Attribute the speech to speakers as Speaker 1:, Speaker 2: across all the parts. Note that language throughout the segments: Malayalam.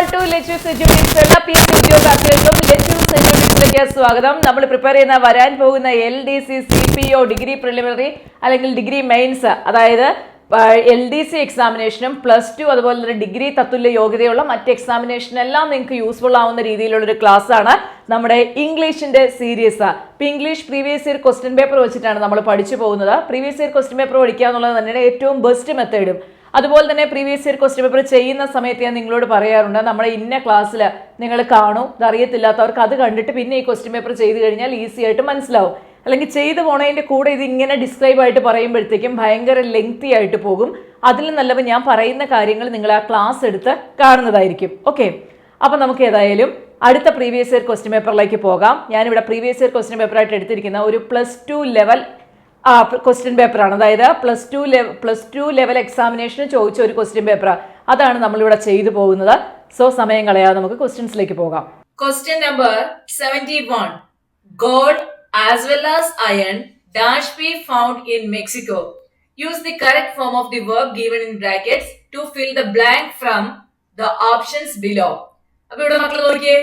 Speaker 1: ഓൾ ടു ലെറ്റ്യൂസ് എഡ്യൂക്കേഷനുള്ള PSC ഉദ്യോഗാർത്ഥികൾക്കും ലെറ്റ്യൂസ് എഡ്യൂക്കേഷനിലേക്ക് സ്വാഗതം. നമ്മൾ പ്രിപ്പയർ ചെയ്യുന്ന വരാൻ പോകുന്ന LDC CPO ഡിഗ്രി പ്രിലിമിനറി അല്ലെങ്കിൽ ഡിഗ്രി മെയിൻസ്, അതായത് LDC എക്സാമിനേഷനും +2 അതുപോലെ തന്നെ ഡിഗ്രി തത്തുല്യ യോഗ്യതയുള്ള മറ്റ് എക്സാമിനേഷനെല്ലാം നിങ്ങൾക്ക് യൂസ്ഫുൾ ആവുന്ന രീതിയിലുള്ളൊരു ക്ലാസ് ആണ് നമ്മുടെ ഇംഗ്ലീഷിന്റെ സീരീസ്. ഇപ്പം English previous year question paper വെച്ചിട്ടാണ് നമ്മൾ പഠിച്ചു പോകുന്നത്. പ്രീവിയസ് ഇയർ ക്വസ്റ്റ്യൻ പേപ്പർ പഠിക്കുക എന്നുള്ളത് തന്നെയാണ് ഏറ്റവും ബെസ്റ്റ് മെത്തേഡും. അതുപോലെ തന്നെ പ്രീവിയസ് ഇയർ ക്വസ്റ്റ്യൻ പേപ്പർ ചെയ്യുന്ന സമയത്ത് ഞാൻ നിങ്ങളോട് പറയാറുണ്ട്, നമ്മുടെ ഇന്ന ക്ലാസ്സിൽ നിങ്ങൾ കാണും, ഇതറിയത്തില്ലാത്തവർക്ക് അത് കണ്ടിട്ട് പിന്നെ ഈ ക്വസ്റ്റ്യൻ പേപ്പർ ചെയ്ത് കഴിഞ്ഞാൽ ഈസി ആയിട്ട് മനസ്സിലാവും. അല്ലെങ്കിൽ ചെയ്തു പോണതിൻ്റെ കൂടെ ഇത് ഇങ്ങനെ ഡിസ്ക്രൈബ് ആയിട്ട് പറയുമ്പോഴത്തേക്കും ഭയങ്കര ലെങ്തി ആയിട്ട് പോകും. അതിൽ നല്ലപ്പോൾ ഞാൻ പറയുന്ന കാര്യങ്ങൾ നിങ്ങൾ ആ ക്ലാസ് എടുത്ത് കാണുന്നതായിരിക്കും. ഓക്കെ, അപ്പം നമുക്ക് ഏതായാലും അടുത്ത പ്രീവിയസ് ഇയർ ക്വസ്റ്റ്യൻ പേപ്പറിലേക്ക് പോകാം. ഞാനിവിടെ പ്രീവിയസ് ഇയർ ക്വസ്റ്റ്യൻ പേപ്പറായിട്ട് എടുത്തിരിക്കുന്ന ഒരു +2 ലെവൽ ക്വസ്റ്റ്യൻ പേപ്പറാണ്. അതായത് +2 ലെവൽ എക്സാമിനേഷന് ചോദിച്ച ഒരു ക്വസ്റ്റ്യൻ പേപ്പർ, അതാണ് നമ്മളിവിടെ ചെയ്തു പോകുന്നത്. സോ സമയം കളയാതെ നമുക്ക് ക്വസ്റ്റ്യൻസിലേക്ക് പോകാം. Question number 71. Gold as well as iron dash be found in Mexico. Use the correct form of the verb given in brackets to fill the blank from the options below. അപ്പോൾ ഇവിടെ മക്കൾ നോക്കിയേ,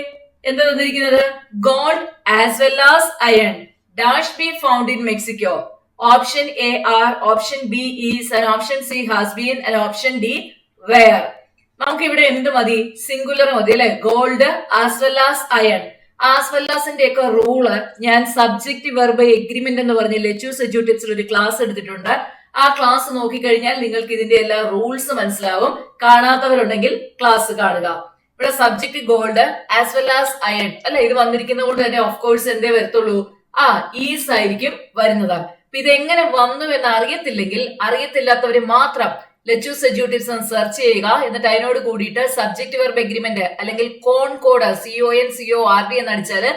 Speaker 1: എന്താ തന്നിരിക്കുന്നത്? Gold as well as iron dash be found in Mexico. Option A are, option B is, and option C has been, and option D were. നമുക്ക് ഇവിടെ എന്ത് മതി? സിംഗുലർ മതി അല്ലെ? Gold as well as iron. As well ആസിന്റെ ഒക്കെ റൂള് ഞാൻ സബ്ജക്ട് വെർബ് എഗ്രിമെന്റ് എന്ന് പറഞ്ഞ ലെറ്റ്യൂസ് എഡ്യൂട്ടിപ്സിൽ ഒരു ക്ലാസ് എടുത്തിട്ടുണ്ട്. ആ ക്ലാസ് നോക്കിക്കഴിഞ്ഞാൽ നിങ്ങൾക്ക് ഇതിന്റെ എല്ലാ റൂൾസ് മനസ്സിലാവും. കാണാത്തവരുണ്ടെങ്കിൽ ക്ലാസ് കാണുക. ഇവിടെ subject gold as well as iron അല്ലെ, ഇത് വന്നിരിക്കുന്നത് കൊണ്ട് തന്നെ ഓഫ് കോഴ്സ് എന്തേ വരത്തുള്ളൂ? ഈസ് ആയിരിക്കും വരുന്നത്. അപ്പൊ ഇതെങ്ങനെ വന്നു എന്ന് അറിയത്തില്ലാത്തവര് മാത്രം ലെറ്റ്യൂസ് എഡ്യൂട്ടിപ്സ് സെർച്ച് ചെയ്യുക. എന്നിട്ട് അതിനോട് കൂടിയിട്ട് സബ്ജക്ട് വെർബ് എഗ്രിമെന്റ് അല്ലെങ്കിൽ കോൺകോഡ് CONCORD എന്ന് അടിച്ചാല്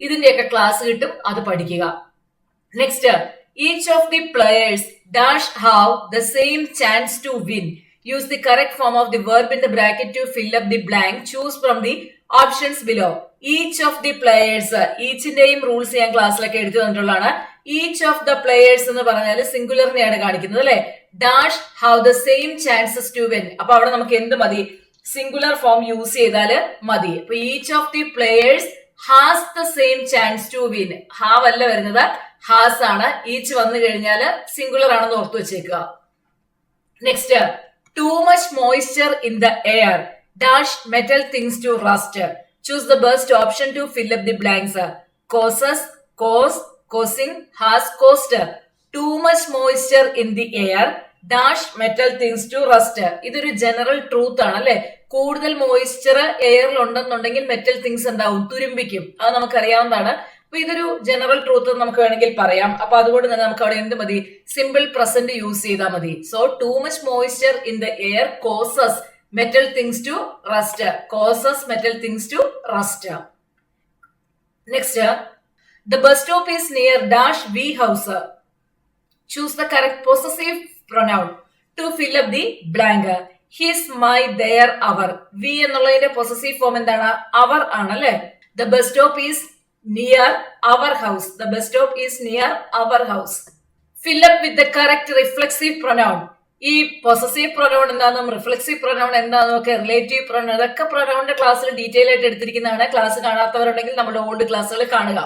Speaker 1: ഇതിന്റെയൊക്കെ ക്ലാസ് കിട്ടും, അത് പഠിക്കുക. Next, each of the players dash have the same chance to win. Use the correct form of the verb in the bracket to fill up the blank. Choose from the options below. Each of the players, ഈച്ചിന്റെയും റൂൾസ് ഞാൻ ക്ലാസ്സിലൊക്കെ എടുത്തു തന്നിട്ടുള്ളതാണ്. ഈച്ച് ഓഫ് ദ പ്ലേയേഴ്സ് എന്ന് പറഞ്ഞാൽ സിംഗുലറിനെയാണ് കാണിക്കുന്നത് അല്ലെ. Dash have the same chances to win. അപ്പൊ അവിടെ നമുക്ക് എന്ത് മതി? സിംഗുലർ ഫോം യൂസ് ചെയ്താല് മതി. അപ്പൊ each of the players has the same chance to win. Have അല്ല വരുന്നത്, ഹാസ് ആണ്. ഈച്ച് വന്നു കഴിഞ്ഞാല് സിംഗുലർ ആണെന്ന് ഓർത്തു വെച്ചേക്കുക. Next, too much moisture in the air dash metal things to rust. Choose the best option to fill up the blanks. Causes, cause, causing, has, cost. Too much moisture in the air dash metal things to rust. ഇതൊരു ജനറൽ ട്രൂത്ത് ആണ് അല്ലെ. കൂടുതൽ മോയ്സ്ചർ എയറിൽ ഉണ്ടെന്നുണ്ടെങ്കിൽ മെറ്റൽ തിങ്സ് ഉണ്ടാവും, തുരുമ്പിക്കും. അത് നമുക്കറിയാവുന്നതാണ്. അപ്പൊ ഇതൊരു ജനറൽ ട്രൂത്ത് നമുക്ക് വേണമെങ്കിൽ പറയാം. അപ്പൊ അതുകൊണ്ട് തന്നെ നമുക്ക് അവിടെ എന്ത് മതി? സിമ്പിൾ പ്രസന്റ് യൂസ് ചെയ്താൽ മതി. So too much moisture in the air causes metal things to rust. Causes metal things to rust. Next, the bus stop is near dash V house. Choose the correct possessive pronoun to fill up the blank. His, my, their, our. V എന്നുള്ളതിന്റെ possessive form എന്താണ്? Our ആണല്ലേ. The bus stop is near our house. The bus stop is near our house. Fill up with the correct reflexive pronoun. ഈ പൊസസീവ് പ്രൊനൗൺ എന്താണെന്നും റിഫ്ലെക്സീവ് പ്രൊനൗൺ എന്താണെന്നും ഒക്കെ റിലേറ്റീവ് പ്രൊനൗൺ, അതൊക്കെ പ്രൊനൗണിന്റെ ക്ലാസ്സിൽ ഡീറ്റെയിൽ ആയിട്ട് എടുത്തിരിക്കുന്നതാണ്. ക്ലാസ് കാണാത്തവരുണ്ടെങ്കിൽ നമ്മുടെ ഓൾഡ് ക്ലാസ്സുകൾ കാണുക.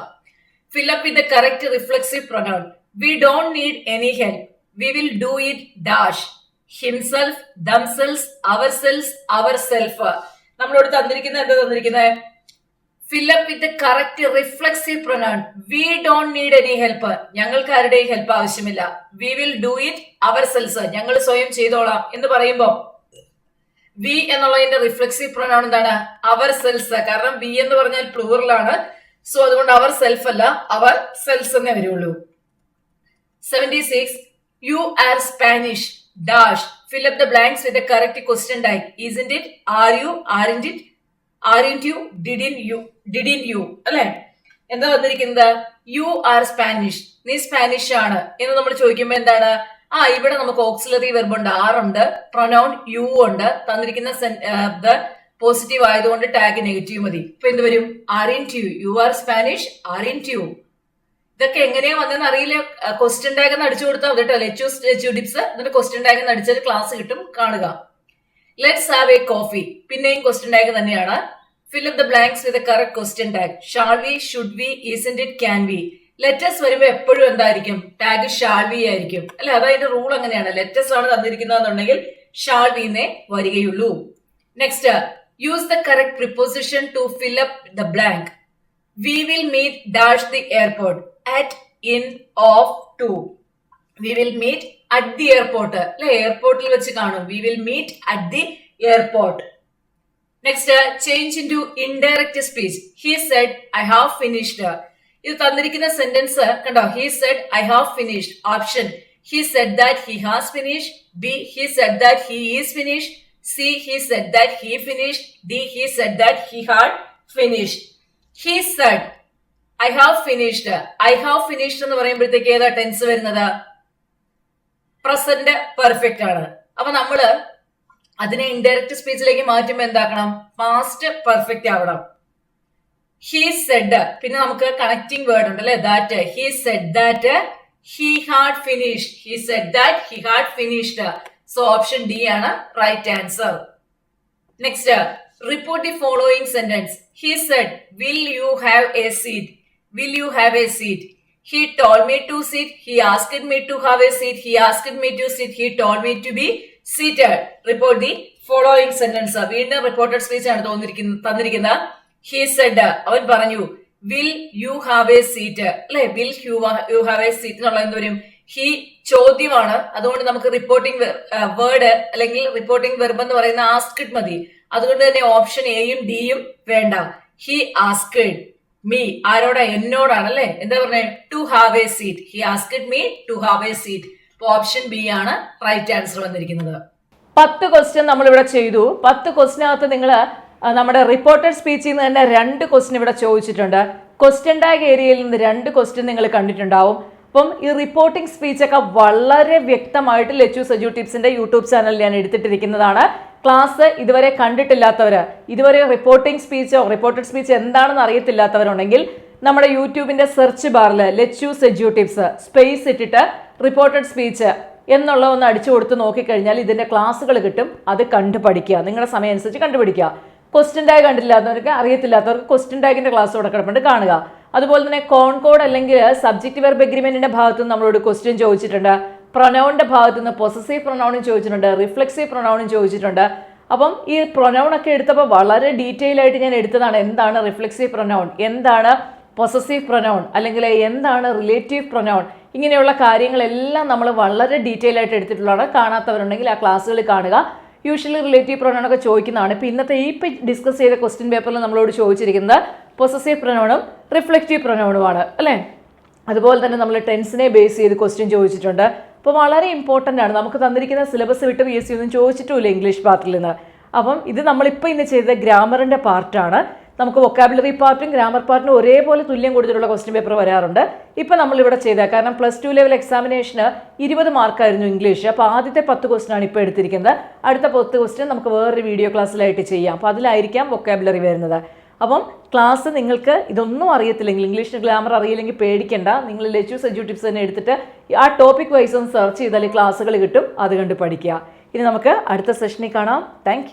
Speaker 1: Fill up with the correct reflexive pronoun. We don't need any help. We will do it dash. Himself, themselves, ourselves, ourself. നമ്മളോട് തന്നിരിക്കുന്നത് എന്താ തന്നിരിക്കുന്നത്? Fill up with the correct reflexive pronoun. We don't need any help. ഞങ്ങൾക്ക് ആരുടെയും ഹെൽപ്പ് ആവശ്യമില്ല. We will do it ourselves. ഞങ്ങൾ സ്വയം ചെയ്തോളാം എന്ന് പറയുമ്പോൾ we എന്നുള്ളതിന്റെ റിഫ്ലെക്സീവ് പ്രൊനൗൺ എന്താണ്? ourselves. കാരണം we എന്ന് പറഞ്ഞാൽ പ്ലൂറൽ ആണ്. സോ അതുകൊണ്ട് അവർ സെൽഫ് അല്ല, അവർ സെൽസ് എന്നേ വരുള്ളൂ. 76. You are Spanish dash. Fill up the blanks with the correct question type. Isn't it? Are you? Aren't it? Aren't you? Didn't you? Didn't you? അല്ലെ, എന്താ വന്നിരിക്കുന്നത്? You are Spanish. നീ സ്പാനിഷ് ആണ് എന്ന് നമ്മൾ ചോദിക്കുമ്പോ എന്താണ്? ഇവിടെ നമുക്ക് ഓക്സിലറി വെർബ് ഉണ്ട്, ആറുണ്ട്, പ്രൊനൗൺ യു ഉണ്ട്, തന്നിരിക്കുന്ന പോസിറ്റീവ് ആയതുകൊണ്ട് ടാഗ് നെഗറ്റീവ് മതി. ഇപ്പൊ എന്ത് വരും? Aren't you. You are Spanish, aren't you. ഇതൊക്കെ എങ്ങനെയാ വന്നെന്ന് അറിയില്ല. ക്വസ്റ്റ്യൻ ടാഗ് എന്ന് അടിച്ചു കൊടുത്താൽ കേട്ടോ ലെറ്റ്യൂസ് ടിപ്സ്. എന്നിട്ട് ക്വസ്റ്റ്യൻ ടാഗ് എന്ന് അടിച്ചാൽ ക്ലാസ് കിട്ടും, കാണുക. Let's have a coffee. പിന്നെയും ക്വസ്റ്റ്യൻ ടാഗ് തന്നെയാണ്. Fill up the blanks with correct question tag. Shall we, should we, isn't it, can we. Letters വരുമ്പോ എപ്പോഴും എന്തായിരിക്കും? ടാഗ് ഷാൾ വി ആയിരിക്കും അല്ലെ? അതായത് റൂൾ അങ്ങനെയാണ്. ലെറ്റേഴ്സ് ആണ് തന്നിരിക്കുന്നതെന്നുണ്ടെങ്കിൽ ഷാൾ വിന്നേ വരികയുള്ളൂ. Next, use the correct preposition to fill up the blank. We will meet dash the airport at, in, of, to. We will meet at the airport അല്ലെ? എയർപോർട്ടിൽ വെച്ച് കാണും. We will meet at the airport. Next, change into indirect speech. He said I have finished. ഇത് തന്നിരിക്കുന്ന സെന്റൻസ് കണ്ടോ? He said I have finished. Option, he said that he has finished. B, he said that he is finished. C, he said that he finished. D, he said that he had finished. He said I have finished. I have finished എന്ന് പറയുമ്പോഴത്തേക്ക് ഏതാ ടെൻസ് വരുന്നത്? പ്രസന്റ് പെർഫെക്റ്റ് ആണ്. അപ്പൊ നമ്മള് അതിനെ ഇൻഡയറക്റ്റ് സ്പീച്ചിലേക്ക് മാറ്റുമ്പോൾ എന്താക്കണം? പാസ്റ്റ് പെർഫെക്റ്റ് ആവണം. ഹി സെഡ്, പിന്നെ നമുക്ക് കണക്റ്റിംഗ് വേർഡ് ഉണ്ട് അല്ലെ? That. He said that he had finished. He said that he had finished. So option D ആണ് right answer. Next, report the following sentence. He said will you have a seat. Will you have a seat. He told me to sit. He asked me to have a seat. He asked me to sit. He told me to be seated. Report the following sentence. വീണ്ടും റിപ്പോർട്ടഡ് സ്പീച്ച് ആണ് തന്നിരിക്കുന്നത്. He said, അവൻ പറഞ്ഞു, will you have a seat അല്ലെ? will you have a seat എന്നുള്ള എന്ത് വരും? ഹി ചോദ്യമാണ്. അതുകൊണ്ട് നമുക്ക് റിപ്പോർട്ടിംഗ് വേർഡ് അല്ലെങ്കിൽ റിപ്പോർട്ടിംഗ് വെർബ് എന്ന് പറയുന്ന ആസ്ക്ഡ് മതി. അതുകൊണ്ട് തന്നെ ഓപ്ഷൻ എയും ഡിയും വേണ്ട. ഹി ആസ്ക്ഡ് മീ, ആരോടാ? എന്നോടാണ് അല്ലെ? എന്താ പറഞ്ഞേ? To have a seat. He asked me to have a seat. Option B ആണ് റൈറ്റ് ആൻസർ വന്നിരിക്കുന്നത്. 10 ക്വസ്റ്റ്യൻ നമ്മൾ ഇവിടെ ചെയ്തു. 10 ക്വസ്റ്റിനകത്ത് നിങ്ങൾ നമ്മുടെ റിപ്പോർട്ടഡ് സ്പീച്ചിൽ നിന്ന് തന്നെ 2 ക്വസ്റ്റ്യൻ ഇവിടെ ചോദിച്ചിട്ടുണ്ട്. ക്വസ്റ്റ്യൻ ടാഗ് ഏരിയയിൽ നിന്ന് 2 ക്വസ്റ്റ്യൻ നിങ്ങൾ കണ്ടിട്ടുണ്ടാവും. അപ്പം ഈ റിപ്പോർട്ടിംഗ് സ്പീച്ചൊക്കെ വളരെ വ്യക്തമായിട്ട് ലെച്ചു സജു ടിപ്സിന്റെ യൂട്യൂബ് ചാനലിൽ ഞാൻ എടുത്തിട്ടിരിക്കുന്നതാണ്. ക്ലാസ് ഇതുവരെ കണ്ടിട്ടില്ലാത്തവര്, ഇതുവരെ റിപ്പോർട്ടിംഗ് സ്പീച്ചോ റിപ്പോർട്ടഡ് സ്പീച്ച് എന്താണെന്ന് അറിയത്തില്ലാത്തവരുണ്ടെങ്കിൽ നമ്മുടെ യൂട്യൂബിന്റെ സെർച്ച് ബാറിൽ ലെച്ചു സജു ടിപ്സ് സ്പേസ് ഇട്ടിട്ട് റിപ്പോർട്ടഡ് സ്പീച്ച് എന്നുള്ള ഒന്ന് അടിച്ചു കൊടുത്ത് നോക്കിക്കഴിഞ്ഞാൽ ഇതിന്റെ ക്ലാസ്സുകൾ കിട്ടും. അത് കണ്ടു പഠിക്കുക, നിങ്ങളുടെ സമയം അനുസരിച്ച് കണ്ടുപിടിക്കുക. ക്വസ്റ്റ്യൻ ടാഗ് കണ്ടില്ലാത്തവർക്ക്, അറിയത്തില്ലാത്തവർക്ക് ക്വസ്റ്റ്യൻ ടാഗിന്റെ ക്ലാസ് ഇവിടെ കിടപ്പുണ്ട്, കാണുക. അതുപോലെ തന്നെ കോൺകോഡ് അല്ലെങ്കിൽ സബ്ജക്റ്റ് വെർബ് എഗ്രിമെന്റിന്റെ ഭാഗത്ത് നിന്ന് നമ്മളോട് ക്വസ്റ്റ്യൻ ചോദിച്ചിട്ടുണ്ട്. പ്രൊനൗണിന്റെ ഭാഗത്ത് നിന്ന് പൊസസീവ് പ്രൊനൗണും ചോദിച്ചിട്ടുണ്ട്, റിഫ്ലെക്സീവ് പ്രൊനൗണും ചോദിച്ചിട്ടുണ്ട്. അപ്പം ഈ പ്രൊനൗൺ ഒക്കെ എടുത്തപ്പോൾ വളരെ ഡീറ്റെയിൽ ആയിട്ട് ഞാൻ എടുത്തതാണ്. എന്താണ് റിഫ്ലെക്സീവ് പ്രൊനൗൺ, എന്താണ് പൊസസീവ് പ്രൊനൗൺ, അല്ലെങ്കിൽ എന്താണ് റിലേറ്റീവ് പ്രൊനൗൺ, ഇങ്ങനെയുള്ള കാര്യങ്ങളെല്ലാം നമ്മൾ വളരെ ഡീറ്റെയിൽ ആയിട്ട് എടുത്തിട്ടുള്ളതാണ്. കാണാത്തവരുണ്ടെങ്കിൽ ആ ക്ലാസ്സുകൾ കാണുക. യൂഷ്വലി റിലേറ്റീവ് പ്രൊനൗൺ ഒക്കെ ചോദിക്കുന്നതാണ്. ഇപ്പം ഇന്നത്തെ ഡിസ്കസ് ചെയ്ത ക്വസ്റ്റ്യൻ പേപ്പറിൽ നമ്മളോട് ചോദിച്ചിരിക്കുന്നത് പൊസസീവ് പ്രൊനൗണും റിഫ്ലെക്റ്റീവ് പ്രൊനൗണുമാണ് അല്ലേ? അതുപോലെ തന്നെ നമ്മൾ ടെൻസിനെ ബേസ് ചെയ്ത് ക്വസ്റ്റ്യൻ ചോദിച്ചിട്ടുണ്ട്. അപ്പോൾ വളരെ ഇമ്പോർട്ടൻ്റ് ആണ്. നമുക്ക് തന്നിരിക്കുന്ന സിലബസ് വിട്ട് PSC ഒന്നും ചോദിച്ചിട്ടുമില്ല ഇംഗ്ലീഷ് പാർട്ടിൽ നിന്ന്. അപ്പം ഇത് നമ്മളിപ്പോൾ ഇന്ന് ചെയ്ത ഗ്രാമറിൻ്റെ പാർട്ടാണ്. നമുക്ക് വൊക്കാബുലറി പാർട്ടും ഗ്രാമർ പാർട്ടിനും ഒരേപോലെ തുല്യം കൊടുത്തിട്ടുള്ള ക്വസ്റ്റ്യൻ പേപ്പർ വരാറുണ്ട്. ഇപ്പം നമ്മളിവിടെ ചെയ്ത, കാരണം +2 ലെവൽ എക്സാമിനേഷന് 20 മാർക്കായിരുന്നു ഇംഗ്ലീഷ്. അപ്പോൾ ആദ്യത്തെ 10 ക്വസ്റ്റ്യനാണ് ഇപ്പോൾ എടുത്തിരിക്കുന്നത്. അടുത്ത 10 ക്വസ്റ്റ്യൻ നമുക്ക് വേറൊരു വീഡിയോ ക്ലാസ്സിലായിട്ട് ചെയ്യാം. അപ്പോൾ അതിലായിരിക്കാം വൊക്കാബുലറി വരുന്നത്. അപ്പം ക്ലാസ് നിങ്ങൾക്ക് ഇതൊന്നും അറിയത്തില്ലെങ്കിൽ, ഇംഗ്ലീഷ് ഗ്രാമർ അറിയില്ലെങ്കിൽ പേടിക്കേണ്ട. നിങ്ങൾ ലെച്ചു സജു ടിപ്സ് തന്നെ എടുത്തിട്ട് ആ ടോപ്പിക് വൈസ് ഒന്ന് സെർച്ച് ചെയ്താൽ ക്ലാസ്സുകൾ കിട്ടും. അത് കണ്ട് പഠിക്കുക. ഇനി നമുക്ക് അടുത്ത സെഷനിൽ കാണാം. താങ്ക്